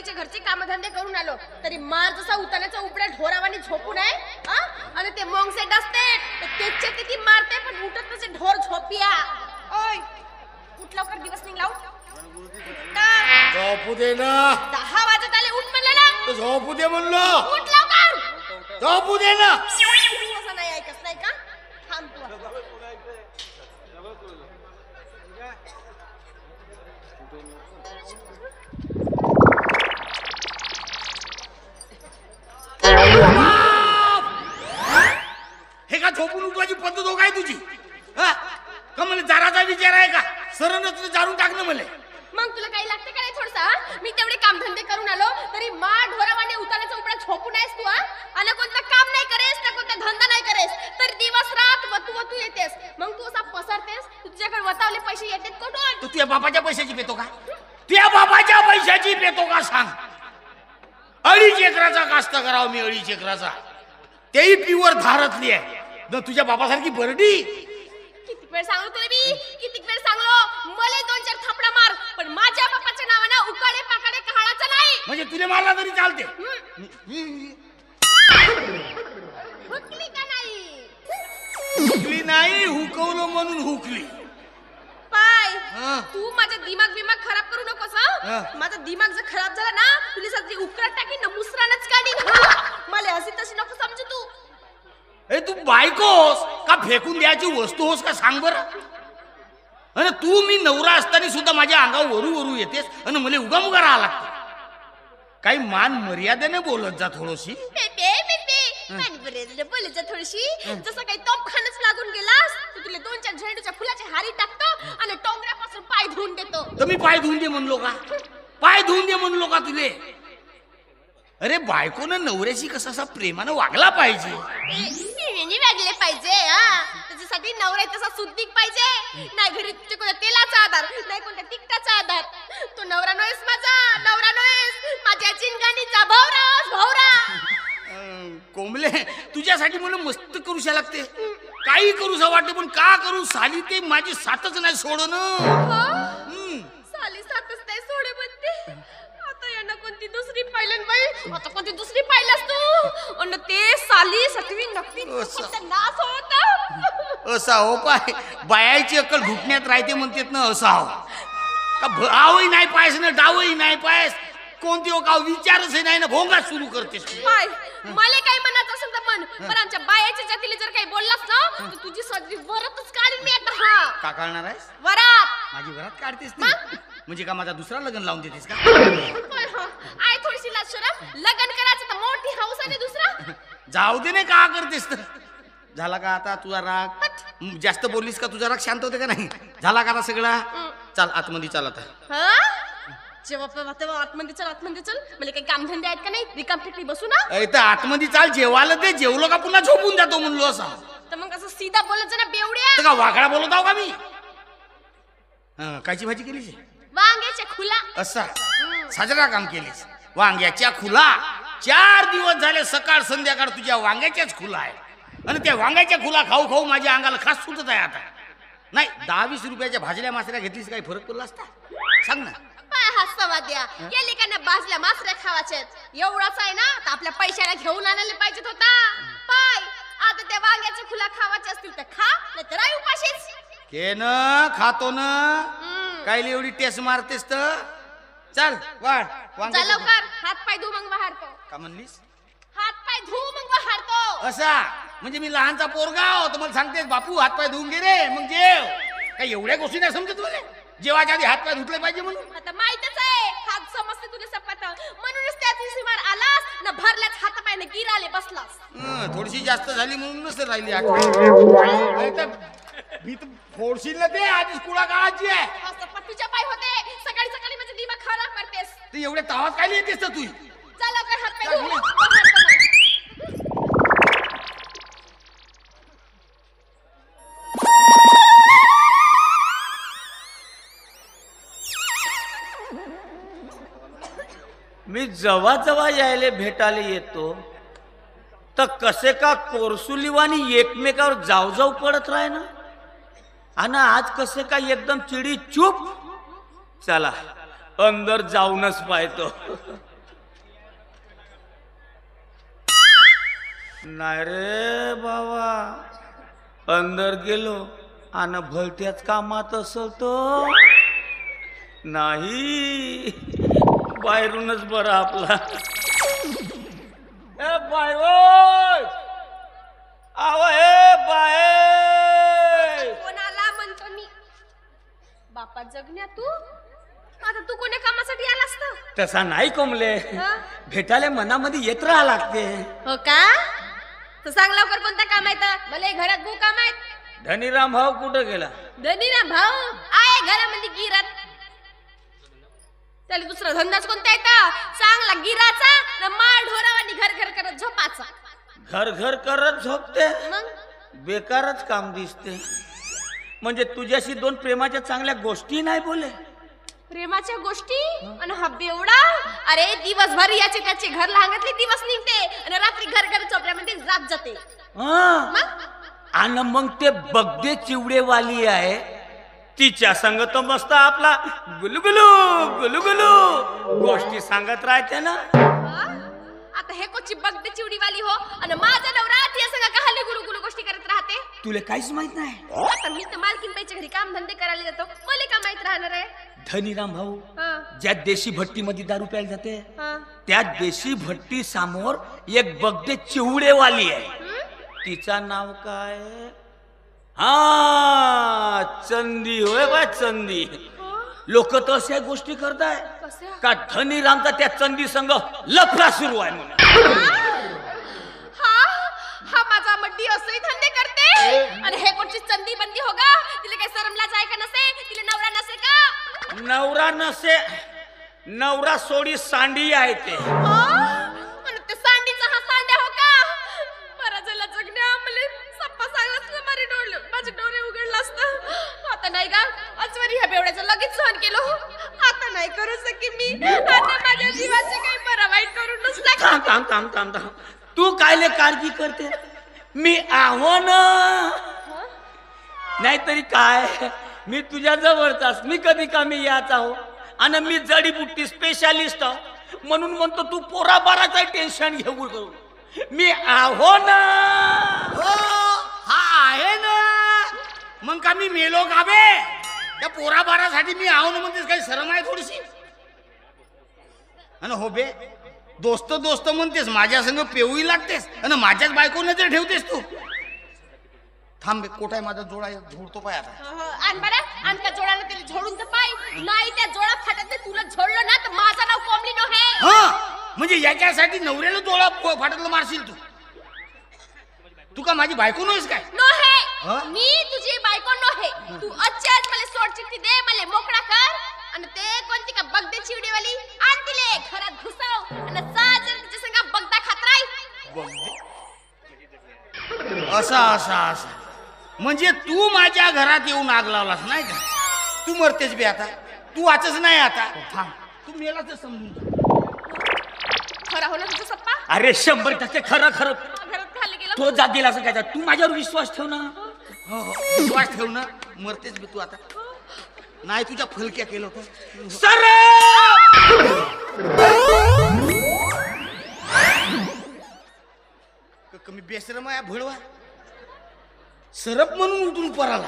बाकीचे घरचे कामधंदे करून आलो तरी मार जसा उतानाचा उपड्या ढोरावानी झोपून आहे आणि ते मोंगसे डसते त्याच्या किती मारते पण उठत तसे ढोर झोपिया. ओय उठ लवकर दिवस निघलाव. झोपू दे ना. 10 वाजत आले उठ म्हणलं ना. झोपू दे म्हणलो. उठ लवकर. झोपू दे ना. असं नाही ऐकत नाही का? थांब तू. हे का झोपून उठवायची पद्धत हो काय तुझी? का मला जाराचा विचार आहे का? सरळ तुझं जारून टाकणं मला. मग तुला काही लागते का नाही थोडसा? मी तेवढे कामधंदे करून आलो तरी मा ढोरावाने उतानाचा उपडा झोपून आहेस तू आणि कोणतं काम नाही करेस ना कोणता धंदा नाही करेस तर दिवस रात वतू येतेस. मग तू असा पसरतेस तुझ्याकडे वतावले पैसे येतात कुठून? तू तुझ्या बापाच्या पैशाची पेतो का? तुझ्या बापाच्या पैशाची पेतो का सांग? 2.5 एकराचा कास्त करावं मी 2.5 एकराचा. तेही प्युअर धारातली आहे न तुझ्या बापासारखी बरडी. किती वेळ सांगलो तुला मी? किती वेळ सांगलो मला 2-4 थापडा मार पण माझ्या बापाच्या नावानं उकाडे पाकाडे कहाळाचं नाही. म्हणजे तुला मारला तरी चालते. हुकली का नाही? हुकली नाही हुकवलं म्हणून हुकली. पाय तू माझा दिमाग खराब करू नकोस. माझा दिमाग जर खराब झाला ना तुला सगळी उकरात टाकी ना मुसरानच काढी. मला अशी तशी नको समजू तू. ए तू बायकोस का फेकून द्यायची वस्तू होस का सांग बरं? अरे तू मी नवरा असताना सुद्धा माझ्या अंगावर वरू येतेस आणि मला उगामुगा राहा लागते. काही मान मर्यादेने बोलत जा थोडीशी. बोलत जा थोडीशी. जसं काही तोपखानच लागून गेलास तर तुला 2-4 झेंडूच्या फुलाची हारी टाकतो आणि टोंगऱ्यापासून पाय धुवून देतो. तर मी पाय धुवून दे म्हणलो का? पाय धुवून दे म्हणलो का तुले? अरे बायकोनं नवऱ्याशी कसं असा प्रेमानं वागला पाहिजे. वागले पाहिजे. त्याच्यासाठी नवरा तसा सुद्धिक पाहिजे. नाही घरी तुझ्या कोणत्या तेलाचा आधार नाही कोणत्या तिखटाचा आधार. तो नवरा नव्हेस माझा. नवरा नव्हेस माझ्या चिंगाणीचा भावरा. कोंबले तुझ्यासाठी मला मस्त करूशा लागते. काही करूसा वाटते पण का करू साली ते माझी साथच नाही सोडणं. साली साथच नाही सोडे म्हणते. आता यांना कोणती दुसरी पाहिलं बाई? आता कोणती दुसरी पाहिलास तू? आणि ते साली सटवी नक्की नाश होत. असा हो पाय बायाची अक्कल घुटण्यात राहते म्हणतात ना. असा हो का भावही नाही पायस ना डावही नाही पायस. कोणती हो का विचारच नाही ना भोंगा सुरू करतेस. पाय मला काही म्हणायचं असेल तर म्हण पण आमच्या बायाच्या जातीला जर काही बोललास ना तर तुझी सगळी वरातच काढीन मी आता. का काढणार आहेस? वरात माझी वरात काढतेस ना म्हणजे का माझा दुसरा लग्न लावून देतेस का? आय थोडीशी लाज शरम. लग्न करायचं तर मोठी हौस आणि दुसरा जाऊ दे ना का करतेस तर. झाला का आता तुझा राग? जास्त बोललीस का तुझा राग शांत होते का नाही? झाला का आता सगळा? चाल आतमध्ये चाल आता. जेव्हा आतमध्ये चल. मला काही कामधंदे आहेत का नाही? रिकाम टेकडी बसू ना. इथं आतमध्ये चाल. जेवायला ते जेवलो का पुन्हा झोपून जातो म्हणलो असा. तर मग असं सीधा बोलत जा ना बेवड्या. का वाकडा बोलत आहो का मी? कायची भाजी केलीस? वांग्याच्या खुला. असा साजरा काम केलीस. वांग्याच्या खुला 4 दिवस झाले सकाळ संध्याकाळ तुझ्या वांग्याच्याच खुला आहे. आणि त्या वांग्याच्या खुला खाऊ खाऊ माझ्या अंगाला खास सुटत आहे आता. नाही 10-20 रुपयाच्या भाजल्या मासऱ्या घेतलीस काही फरक पडला असता? सांग ना. द्या या लेकांना भाजल्या मासऱ्या खावाच्या एवढाच आहे ना तर आपल्या पैशाला घेऊन आणायला पाहिजेत होता. पाय आता त्या वांग्याच्या खुला खावाचे असतील तर खा नाही तर राही उपाशीच. के न खातो ना काय एवढी टेस्ट मारतेस तर. चल वाढ चल लवकर. हात पाय धु मग वाढतो. का म्हणलीस? हात पाय धु मग वाढतो. असा म्हणजे मी लहानचा पोरगा होतो मला सांगतेस बापू हात पाय धुवून घे रे मग जेव. काय एवढ्या गोष्टी नाही समजत तुला? जेवायच्या आधी हात पाय धुतले पाहिजे म्हणून. आता माहितच आहे हात समजते तुला सपात म्हणूनच त्या दिवशी मार आलास ना भरल्याच हात पायने गिराले बसलास. थोडीशी जास्त झाली म्हणून नसेल राहिली. भीत फोडशील ना ते आधीच कुळा काळाची आहे. पट्टूच्या पाय होते सकाळी सकाळी म्हणजे दिमाग खराब करतेस. ते एवढ्या तावात काय येतेस तर तू? चल लवकर हात पाय धु. मी जवा जवा यायले भेटायला येतो तर कसे का कोरसुलीवानी एकमेकावर जाव जाव पडत राहे ना. आणि आज कसे का एकदम चिडी चूप. चला अंदर जाऊनच पाहतो. नाही रे बाबा, अंदर गेलो आणि भलत्याच कामात असल तो नाही, बाहेरूनच बरं आपला. ए बाय आव हे बाय, कोणाला म्हणतो मी बापा जगण्या तू? आता तू कोण्या कामासाठी आलास ना? तसा नाही कोंबले, हं? भेटायला मनामध्ये येत राहा लागते. हो का? तर सांग लवकर कोणतं काम आहे तर, मला घरात गो काम आहेत. धनीराम भाऊ कुठं गेला? धनीरा भाऊ आहे घरामध्ये गिरात. त्याला दुसरा धंदाच कोणता आहे तर? चांगला गिराचा न माळ ढोरावानी घर घर करत झोपाचा. घर घर करत झोपते, मग बेकारच काम दिसते. म्हणजे तुझ्याशी दोन प्रेमाच्या चांगल्या गोष्टी नाही बोले? प्रेमाच्या गोष्टी आणि हा बेवडा, अरे दिवसभर याचे त्याचे घर लांगतले दिवस निघते आणि रात्री घर घर चोपड्यामध्ये रात जाते. हा. आणि मग ते बगदे चिवडेवाली आहे, तिच्या संग तो मस्त आपला गुलगुलू गुलगुलू गोष्टी सांगत राहते ना. हा? आता हे कोची बगदे चिवडीवाली हो आणि माझा नवरा ती सगळं कहाले गुलू गुलू गोष्टी करत राहते. तुला काहीच माहित नाही? आता मी तर मालकीन बाईच्या घरी काम धंदे करायला जातो, मला का माहित राहणार आहे? धनीराम भाऊ हा, ज्या देशी भट्टीमध्ये दारू प्यायला जाते, हा. त्या देशी भट्टी समोर एक बगदे चिवडेवाली आहे. हं? तिचं नाव काय? हा, चंदी होय बा, चंदी. हो? लोक तर अशा गोष्टी करताय कसे? का धनीरामचा त्या चंदी संघ लफडा सुरू आहे म्हणून. हा हा माझा मड्डी असंही धंदे करते आणि हे कोणची चंदी बंदी हो गा? तिला काही शरमला जाय का नसे? तिला नवरा नसे का? नवरा नसे, नवरा सोडी सांडी आहे ते. हा? आणि ते सांडीचा हा सांड्या हो का? बरं झालं जगण्या, मला सप्पा सांगलास ना, माझे डोळे उघडला असतं. आता नाही का, आजवरी ह्या बेवड्याचं लगेच सहन केलो. आता नाही करू शकी मी. आता माझ्या जीवाचे काही बरं वाईट करूनच टाक. थांब थांब थांब थांब थांब, तू कायले काळजी करते? मी आहो ना, नाहीतरी काय, मी तुझ्या जवळचाच, मी कधी कमी याचा हो. आणि मी जडीबुट्टी स्पेशालिस्ट म्हणून म्हणतो तू पोरा बाराचा टेन्शन घेऊ करू. मी आहो ना. हो, हा आहे ना. मग का मी मेलो का बे? त्या पोराबारासाठी मी आहो ना म्हणतेस, काही शरम आहे थोडीशी? आणि हो बे, दोस्त दोस्त म्हणतेस, माझ्या संग पेऊही लागतेस आणि माझ्याच बायको नजर ठेवतेस तू. थांब बे, कोठाय माझा जोडा झोडतो पाय आता. आण बरं, आण त्या जोडाला त्याला झोडून तर पाय. नाही त्या जोडा फाटत नाही, तुला झोडलं ना तर माझं नाव कोंबली नो हे. हा, म्हणजे याच्यासाठी नवऱ्याला जोडा फाटतलं मारशील तू? तू का माझी बायको नव्हेस काय? नो हे, हा? मी तुझी बायको नो हे. तू अच्छाच मला सोड चिठ्ठी दे, मला मोकळा कर. आणि ते कोणती का बगदे चिवडेवाली आण तिले घरात घुसव आणि साजन तिच्या संग बगदा खात राही. असा असा असा म्हणजे तू माझ्या घरात येऊन आग लावलास नाही का? तू मरतेस बे आता, तू वाचच नाही आता. थांब, तू मेलाच समजून जा. खरा हो ना तुझा सप्पा? अरे 100% खरं खरं. घरात खाली गेलं. तो जात गेला असं काय? तू माझ्यावर विश्वास ठेव ना. हो हो, विश्वास ठेव ना. मरतेस बे तू आता. नाही तुझ्या फलक्या केलं होतं सर. कमी बेसरम आहे भडवा. सरप म्हणून उठून पराला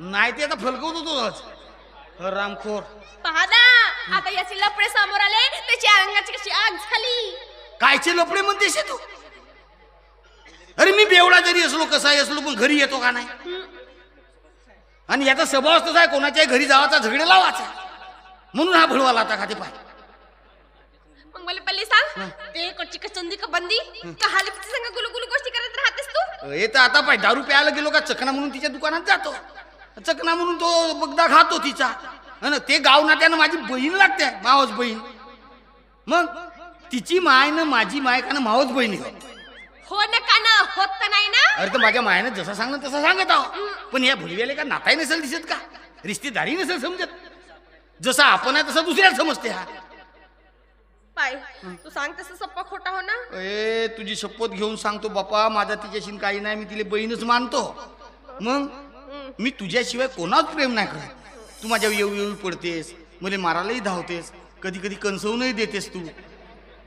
नाही ते आता फलकवत होतो रामखोर. पहा ना, आता याचे लपडे समोर आले, त्याची अंगाची कशी आग झाली. कायचे लपडे म्हणतेस तू? अरे मी बेवडा जरी असलो, कसाही असलो, पण घरी येतो का नाही? आणि याचा स्वभाव तसा आहे, कोणाच्याही घरी जावाचा, झगडे लावायचा. म्हणून हा भडवाला आता खाते पाय. मग मला पहिले सांग, ते कोची का चंदी का बंदी का हालिपची संग गुलगुलू गोष्टी करत राहतेस तू? हे तर आता पाय, दारू प्यायला गेलो का चकना म्हणून तिच्या दुकानात जातो, चकना म्हणून तो बगदा खातो तिचा. आणि ते गाव नात्यानं माझी बहीण लागते, मावस बहीण. मग तिची माय ना माझी माय का ना मावस बहीण हो ना का ना, होत तर नाही ना. अरे तर माझ्या मायानं जसं सांगलं तसं सांगत आहो. पण या भुलव्याला का नाताही नसेल दिसत का? रिश्तेदारी नसेल समजत. जसं आपण आहे तसं दुसऱ्याला समजते. हा पाय, तू सांग तसं सप्पा खोटा हो ना? ए, तुझी शपथ घेऊन सांगतो बापा, माझा तिच्याशी काही नाही, मी तिला बहीणच मानतो. मग मी तुझ्याशिवाय कोणाच प्रेम नाही करत. तू माझ्या येऊ येऊ पडतेस, मला मारायलाही धावतेस, कधी कधी कणसवूनही देतेस तू.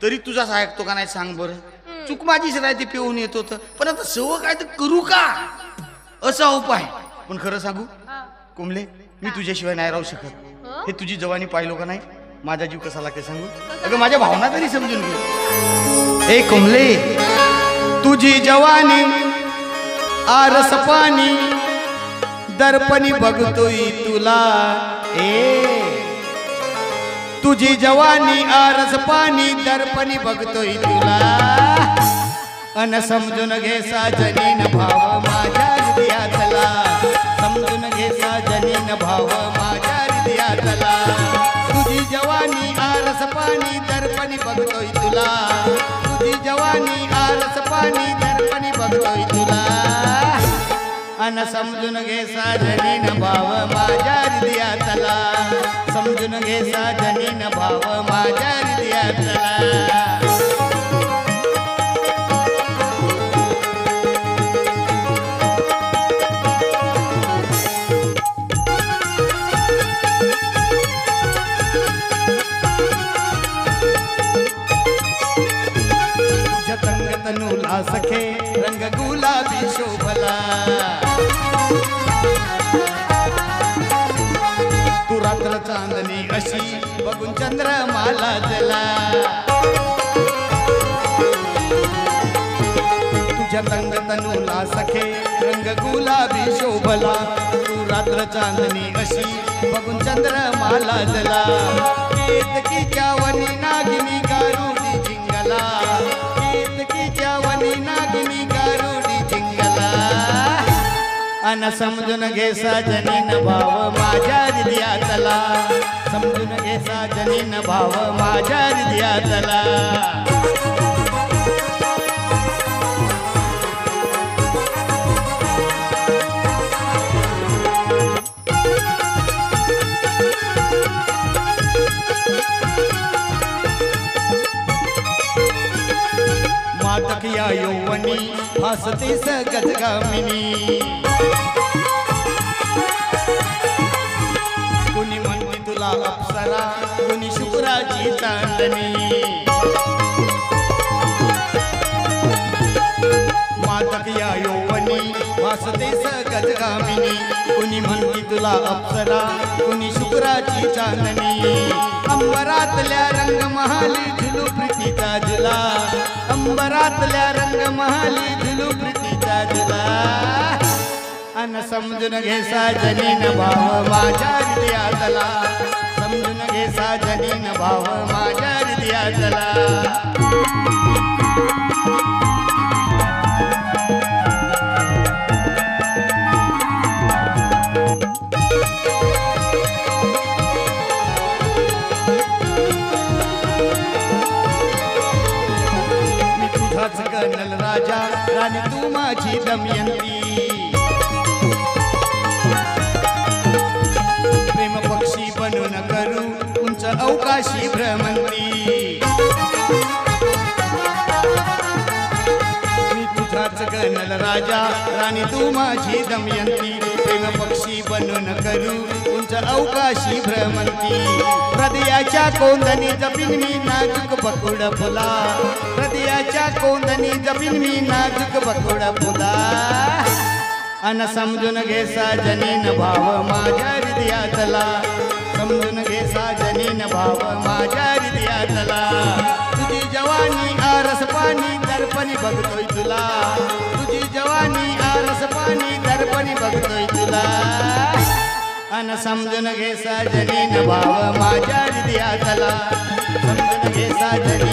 तरी तुझाच ऐकतो का नाही सांग बरं? चूक माझीच राहते पिऊन येत होतं पण आता सव काय तर करू का असा उपाय पण खरं सांगू हा. कुंबले मी तुझ्याशिवाय नाही राहू शकत हं? हे तुझी जवानी पाहिलो का नाही माझा जीव कसा लागते सांगू अगं माझ्या भावना तरी समजून घे ए कुंबले तुझी जवानी आरस पाणी दर्पणी बघतोय तुला ए तुझी जवानी आरस पाणी दर्पणी बघतोय तुला अन समजून घे साजनीन भाव माझ्या हृदयातला समजून घे साजनीन भाव माझ्या हृदयातला तुझी जवानी आरस पाणी दर्पणी बघतोय तुला तुझी जवानी आरस पाणी दर्पणी बघतोय तुला अन समजून घे साजनीन भाव माझ्या हृदयातला समजून घे साजनीन भाव माझ्या हृदयातला तनुला सखे रंग गुलाबी शोभला तू रात्र चांदणी अशी बघून चंद्रमाला जला तुझ्या रंग तनुला सखे रंग गुलाबी शोभला तू रात्र चांदणी अशी बघून चंद्रमाला जला केतकीच्या वनी नागिनी गारुडी जिंगला वनी नागिनी गारुडी जिंगला अन समजून घे साजनीन भाव माझ्या हृदयातला समजून घे साजनीन भाव माझ्या हृदयातला मातकिया यौवनी भासते गजगामिनी कुणी म्हणते तुला अप्सरा कुणी शुक्राची चांदणी मातकिया यौवनी भासते गजगामिनी कुणी म्हणते तुला अप्सरा कुणी शुक्राची चांदणी अंबरातल्या रंगमहाली झुलू प्रीतीचा झुला अंबरातल्या रंगमहाली झुलू प्रीतीचा झुला अन समजून घे साजनीन भाव माझ्या हृदयातला समजून घे साजनीन भाव माझ्या हृदयातला गणल राजा राणी तू माझी दमयंती प्रेम पक्षी बनून करू उंच अवकाशी भ्रमंती मी तुझाच गणल राजा राणी तू माझी दमयंती प्रेम पक्षी बनून करू उंच अवकाशी भ्रमंती हृदयाच्या कोंदणी जपीन मी नाजूक बकुड फुला हृदयाच्या कोंदणी जपीन मी नाजूक बकुड फुला अन समजून घे साजनीन भाव माझ्या हृदयातला समजून घे साजनीन भाव माझ्या हृदयातला तुझी जवानी आरस पाणी दर्पणी बघतोय तुला तुझी जवानी आरस पाणी दर्पणी बघतोय तुला अन समजून घे साजनीन भाव माझ्या हृदयातला समजून घे साजनी